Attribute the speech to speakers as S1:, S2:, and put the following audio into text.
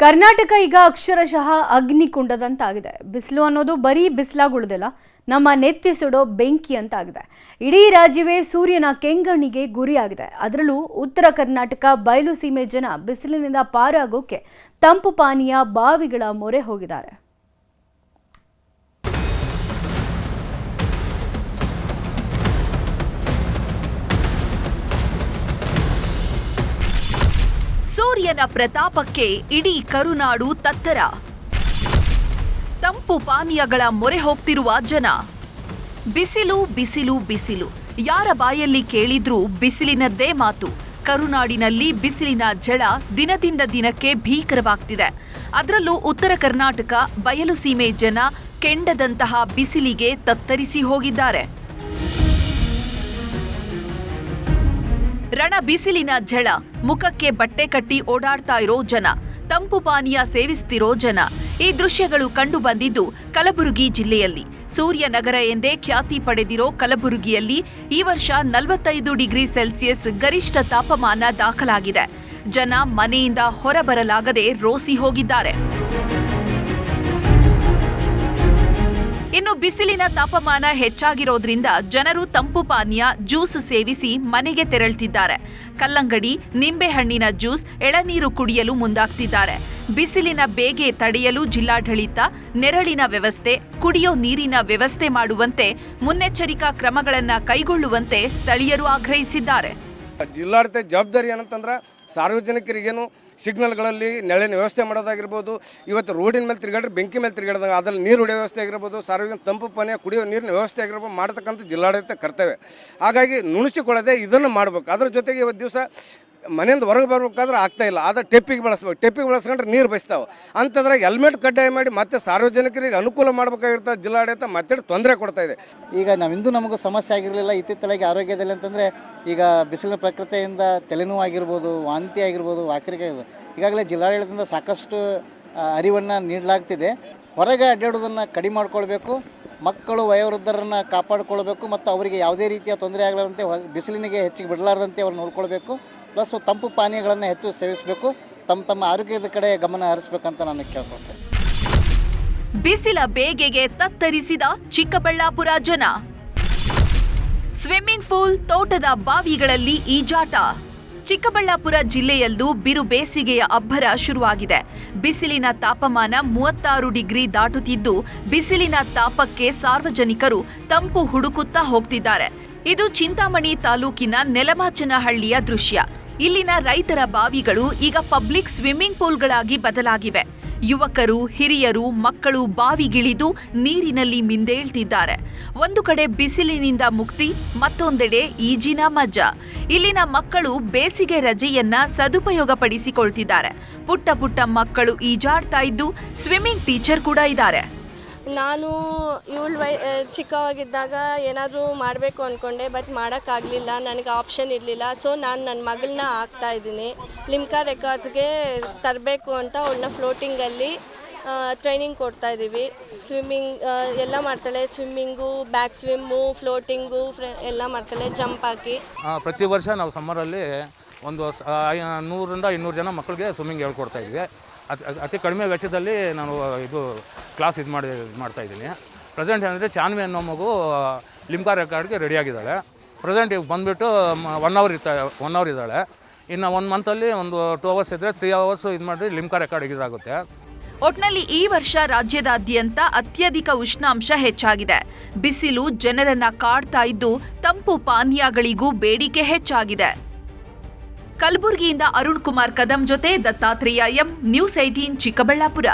S1: ಕರ್ನಾಟಕ ಈಗ ಅಕ್ಷರಶಃ ಅಗ್ನಿಕುಂಡದಂತಾಗಿದೆ. ಬಿಸಿಲು ಅನ್ನೋದು ಬರೀ ಬಿಸಿಲಾಗುಳಿದಿಲ್ಲ, ನಮ್ಮ ನೆತ್ತಿ ಸುಡೋ ಬೆಂಕಿ ಅಂತಾಗಿದೆ. ಇಡೀ ರಾಜ್ಯವೇ ಸೂರ್ಯನ ಕೆಂಗಣ್ಣಿಗೆ ಗುರಿಯಾಗಿದೆ. ಅದರಲ್ಲೂ ಉತ್ತರ ಕರ್ನಾಟಕ ಬಯಲು ಸೀಮೆ ಜನ ಬಿಸಿಲಿನಿಂದ ಪಾರಾಗೋಕೆ ತಂಪು ಪಾನೀಯ ಬಾವಿಗಳ ಮೊರೆ ಹೋಗಿದ್ದಾರೆ.
S2: ಸೂರ್ಯನ ಪ್ರತಾಪಕ್ಕೆ ಇಡೀ ಕರುನಾಡು ತತ್ತರ. ತಂಪು ಪಾನೀಯಗಳ ಮೊರೆ ಹೋಗ್ತಿರುವ ಜನ. ಬಿಸಿಲು ಬಿಸಿಲು ಬಿಸಿಲು, ಯಾರ ಬಾಯಲ್ಲಿ ಕೇಳಿದ್ರೂ ಬಿಸಿಲಿನದ್ದೇ ಮಾತು. ಕರುನಾಡಿನಲ್ಲಿ ಬಿಸಿಲಿನ ಝಳ ದಿನದಿಂದ ದಿನಕ್ಕೆ ಭೀಕರವಾಗ್ತಿದೆ. ಅದರಲ್ಲೂ ಉತ್ತರ ಕರ್ನಾಟಕ ಬಯಲು ಸೀಮೆ ಜನ ಕೆಂಡದಂತಹ ಬಿಸಿಲಿಗೆ ತತ್ತರಿಸಿ ಹೋಗಿದ್ದಾರೆ. ರಣ ಬಿಸಿಲಿನ ಝಳ, ಮುಖಕ್ಕೆ ಬಟ್ಟೆ ಕಟ್ಟಿ ಓಡಾಡ್ತಾ ಇರೋ ಜನ, ತಂಪು ಪಾನೀಯ ಸೇವಿಸ್ತಿರೋ ಜನ. ಈ ದೃಶ್ಯಗಳು ಕಂಡು ಬಂದಿದ್ದು ಕಲಬುರಗಿ ಜಿಲ್ಲೆಯಲ್ಲಿ. ಸೂರ್ಯನಗರ ಎಂದೇ ಖ್ಯಾತಿ ಪಡೆದಿರೋ ಕಲಬುರಗಿಯಲ್ಲಿ ಈ ವರ್ಷ 45 ಡಿಗ್ರಿ ಸೆಲ್ಸಿಯಸ್ ಗರಿಷ್ಠ ತಾಪಮಾನ ದಾಖಲಾಗಿದೆ. ಜನ ಮನೆಯಿಂದ ಹೊರಬರಲಾಗದೆ ರೋಸಿ ಹೋಗಿದ್ದಾರೆ. ಇನ್ನು ಬಿಸಿಲಿನ ತಾಪಮಾನ ಹೆಚ್ಚಾಗಿರೋದ್ರಿಂದ ಜನರು ತಂಪು ಪಾನೀಯ ಜ್ಯೂಸ್ ಸೇವಿಸಿ ಮನೆಗೆ ತೆರಳುತ್ತಿದ್ದಾರೆ. ಕಲ್ಲಂಗಡಿ, ನಿಂಬೆಹಣ್ಣಿನ ಜ್ಯೂಸ್, ಎಳನೀರು ಕುಡಿಯಲು ಮುಂದಾಗ್ತಿದ್ದಾರೆ. ಬಿಸಿಲಿನ ಬೇಗೆ ತಡೆಯಲು ಜಿಲ್ಲಾಡಳಿತ ನೆರಳಿನ ವ್ಯವಸ್ಥೆ, ಕುಡಿಯೋ ನೀರಿನ ವ್ಯವಸ್ಥೆ ಮಾಡುವಂತೆ ಮುನ್ನೆಚ್ಚರಿಕಾ ಕ್ರಮಗಳನ್ನು ಕೈಗೊಳ್ಳುವಂತೆ ಸ್ಥಳೀಯರು ಆಗ್ರಹಿಸಿದ್ದಾರೆ.
S3: ಜಿಲ್ಲಾಡಳಿತ ಜವಾಬ್ದಾರಿ ಏನಂತಂದ್ರೆ ಸಾರ್ವಜನಿಕರಿಗೇನು ಸಿಗ್ನಲ್ಗಳಲ್ಲಿ ನೆರಳಿನ ವ್ಯವಸ್ಥೆ ಮಾಡೋದಾಗಿರ್ಬೋದು, ಇವತ್ತು ರೋಡಿನ ಮೇಲೆ ತಿರುಗಾಡ್ರೆ ಬೆಂಕಿ ಮೇಲೆ ತಿರುಗಾಡಿದಾಗ ಅದರಲ್ಲಿ ನೀರು ಹೊಡೆಯೋ ವ್ಯವಸ್ಥೆ ಆಗಿರ್ಬೋದು, ಸಾರ್ವಜನಿಕ ತಂಪು ಪಾನೀಯ ಕುಡಿಯೋ ನೀರಿನ ವ್ಯವಸ್ಥೆ ಆಗಿರ್ಬೋದು ಮಾಡತಕ್ಕಂಥ ಜಿಲ್ಲಾಡಳಿತ ಕರ್ತವ್ಯ. ಹಾಗಾಗಿ ನುಣುಚಿಕೊಳ್ಳದೆ ಇದನ್ನು ಮಾಡಬೇಕು. ಅದ್ರ ಜೊತೆಗೆ ಇವತ್ತು ದಿವಸ ಮನೆಯಿಂದ ಹೊರಗೆ ಬರ್ಬೇಕಾದ್ರೆ ಆಗ್ತಾಯಿಲ್ಲ, ಆದರೆ ಟೆಪ್ಪಿಗೆ ಬಳಸ್ಬೇಕು. ಟೆಪ್ಪಿಗೆ ಬಳಸ್ಕೊಂಡ್ರೆ ನೀರು ಬಯಸ್ತಾವೆ. ಅಂತಂದ್ರೆ ಹೆಲ್ಮೆಟ್ ಕಡ್ಡಾಯ ಮಾಡಿ ಮತ್ತೆ ಸಾರ್ವಜನಿಕರಿಗೆ ಅನುಕೂಲ ಮಾಡಬೇಕಾಗಿರ್ತದೆ. ಜಿಲ್ಲಾಡಳಿತ ಮತ್ತೆ ತೊಂದರೆ ಕೊಡ್ತಾ ಇದೆ.
S4: ಈಗ ನಾವಿಂದು ನಮಗೂ ಸಮಸ್ಯೆ ಆಗಿರಲಿಲ್ಲ. ಇತ್ತಿತ್ತಲಾಗಿ ಆರೋಗ್ಯದಲ್ಲಿ ಅಂತಂದರೆ ಈಗ ಬಿಸಿಲಿನ ಪ್ರಕೃತಿಯಿಂದ ತಲೆನೋವು ಆಗಿರ್ಬೋದು, ವಾಂತಿ ಆಗಿರ್ಬೋದು, ವಾಕರಿಕೆ ಈಗಾಗಲೇ ಜಿಲ್ಲಾಡಳಿತದಿಂದ ಸಾಕಷ್ಟು ಅರಿವನ್ನು ನೀಡಲಾಗ್ತಿದೆ. ಹೊರಗೆ ಅಡ್ಡಾಡೋದನ್ನು ಕಡಿಮೆ ಮಾಡಿಕೊಳ್ಬೇಕು. ಮಕ್ಕಳು ವಯೋವೃದ್ಧರನ್ನು ಕಾಪಾಡಿಕೊಳ್ಬೇಕು ಮತ್ತು ಅವರಿಗೆ ಯಾವುದೇ ರೀತಿಯ ತೊಂದರೆ ಆಗಲಾರಂತೆ ಬಿಸಿಲಿನಿಗೆ ಹೆಚ್ಚಿಗೆ ಬಿಡಲಾರ್ದಂತೆ ಅವ್ರು ನೋಡ್ಕೊಳ್ಬೇಕು. ಪ್ಲಸ್ ತಂಪು ಪಾನೀಯಗಳನ್ನು ಹೆಚ್ಚು ಸೇವಿಸಬೇಕು. ತಮ್ಮ ಆರೋಗ್ಯದ ಕಡೆ ಗಮನ ಹರಿಸಬೇಕಂತ ನಾನು ಕೇಳ್ಕೊಳ್ತೇನೆ.
S2: ಬಿಸಿಲ ಬೇಗೆಗೆ ತತ್ತರಿಸಿದ ಚಿಕ್ಕಬಳ್ಳಾಪುರ ಜನ. ಸ್ವಿಮ್ಮಿಂಗ್ ಪೂಲ್, ತೋಟದ ಬಾವಿಗಳಲ್ಲಿ ಈಜಾಟ. ಚಿಕ್ಕಬಳ್ಳಾಪುರ ಜಿಲ್ಲೆಯಲ್ಲೂ ಬಿರು ಬೇಸಿಗೆಯ ಅಬ್ಬರ ಶುರುವಾಗಿದೆ. ಬಿಸಿಲಿನ ತಾಪಮಾನ 36 ಡಿಗ್ರಿ ದಾಟುತ್ತಿದ್ದು, ಬಿಸಿಲಿನ ತಾಪಕ್ಕೆ ಸಾರ್ವಜನಿಕರು ತಂಪು ಹುಡುಕುತ್ತಾ ಹೋಗ್ತಿದ್ದಾರೆ. ಇದು ಚಿಂತಾಮಣಿ ತಾಲೂಕಿನ ನೆಲಮಾಚನಹಳ್ಳಿಯ ದೃಶ್ಯ. ಇಲ್ಲಿನ ರೈತರ ಬಾವಿಗಳು ಈಗ ಪಬ್ಲಿಕ್ ಸ್ವಿಮ್ಮಿಂಗ್ ಪೂಲ್ಗಳಾಗಿ ಬದಲಾಗಿವೆ. ಯುವಕರು, ಹಿರಿಯರು, ಮಕ್ಕಳು ಬಾವಿಗಿಳಿದು ನೀರಿನಲ್ಲಿ ಮಿಂದೇಳ್ತಿದ್ದಾರೆ. ಒಂದು ಕಡೆ ಬಿಸಿಲಿನಿಂದ ಮುಕ್ತಿ, ಮತ್ತೊಂದೆಡೆ ಈಜಿನ ಮಜಾ. ಇಲ್ಲಿನ ಮಕ್ಕಳು ಬೇಸಿಗೆ ರಜೆಯನ್ನ ಸದುಪಯೋಗಪಡಿಸಿಕೊಳ್ತಿದ್ದಾರೆ. ಪುಟ್ಟ ಪುಟ್ಟ ಮಕ್ಕಳು ಈಜಾಡ್ತಾ ಇದ್ದು ಸ್ವಿಮ್ಮಿಂಗ್ ಟೀಚರ್ ಕೂಡ ಇದ್ದಾರೆ.
S5: ನಾನು ಚಿಕ್ಕವಾಗಿದ್ದಾಗ ಏನಾದರೂ ಮಾಡಬೇಕು ಅಂದ್ಕೊಂಡೆ, ಬಟ್ ಮಾಡೋಕ್ಕಾಗಲಿಲ್ಲ. ನನಗೆ ಆಪ್ಷನ್ ಇರಲಿಲ್ಲ. ಸೊ ನಾನು ನನ್ನ ಮಗಳನ್ನ ಹಾಕ್ತಾಯಿದ್ದೀನಿ. ಲಿಮ್ಕಾ ರೆಕಾರ್ಡ್ಸ್ಗೆ ತರಬೇಕು ಅಂತ ಅವಳನ್ನ ಫ್ಲೋಟಿಂಗಲ್ಲಿ ಟ್ರೈನಿಂಗ್ ಕೊಡ್ತಾಯಿದ್ದೀವಿ. ಸ್ವಿಮ್ಮಿಂಗ್ ಎಲ್ಲ ಮಾಡ್ತಾಳೆ. ಸ್ವಿಮ್ಮಿಂಗು, ಬ್ಯಾಕ್ ಸ್ವಿಮ್ಮು, ಫ್ಲೋಟಿಂಗು ಎಲ್ಲ ಮಾಡ್ತಾಳೆ, ಜಂಪ್ ಹಾಕಿ.
S6: ಪ್ರತಿ ವರ್ಷ ನಾವು ಸಮ್ಮರಲ್ಲಿ ಒಂದು 100-200 ಜನ ಮಕ್ಕಳಿಗೆ ಸ್ವಿಮ್ಮಿಂಗ್ ಹೇಳ್ಕೊಡ್ತಾ ಇದ್ವಿ. ಅತಿ ಕಡಿಮೆ ವೆಚ್ಚದಲ್ಲಿ ನಾನು ಕ್ಲಾಸ್ ಮಾಡ್ತಾಯಿದ್ದೀನಿ. ಪ್ರೆಸೆಂಟ್ ಏನಂದರೆ ಚಾನ್ವಿ ಅನ್ನೋ ಮಗು ಲಿಮ್ಕಾ ರೆಕಾರ್ಡ್ಗೆ ರೆಡಿಯಾಗಿದ್ದಾಳೆ. ಪ್ರೆಸೆಂಟ್ ಈಗ ಬಂದುಬಿಟ್ಟು 1 ಅವರ್ ಇದ್ದಾಳೆ. ಇನ್ನು 1 ಮಂತಲ್ಲಿ ಒಂದು 2 ಅವರ್ಸ್ ಇದ್ದರೆ 3 ಅವರ್ಸ್ ಮಾಡಿ ಲಿಮ್ಕಾ ರೆಕಾರ್ಡ್ ಇದಾಗುತ್ತೆ.
S2: ಒಟ್ನಲ್ಲಿ ಈ ವರ್ಷ ರಾಜ್ಯದಾದ್ಯಂತ ಅತ್ಯಧಿಕ ಉಷ್ಣಾಂಶ ಹೆಚ್ಚಾಗಿದೆ. ಬಿಸಿಲು ಜನರನ್ನ ಕಾಡ್ತಾ ಇದ್ದು ತಂಪು ಪಾನೀಯಗಳಿಗೂ ಬೇಡಿಕೆ ಹೆಚ್ಚಾಗಿದೆ. ಕಲಬುರಗಿಯಿಂದ ಅರುಣ್ ಕುಮಾರ್ ಕದಂ ಜೊತೆ ದತ್ತಾತ್ರೇಯ ಎಂ, ನ್ಯೂಸ್ 18 ಚಿಕ್ಕಬಳ್ಳಾಪುರ.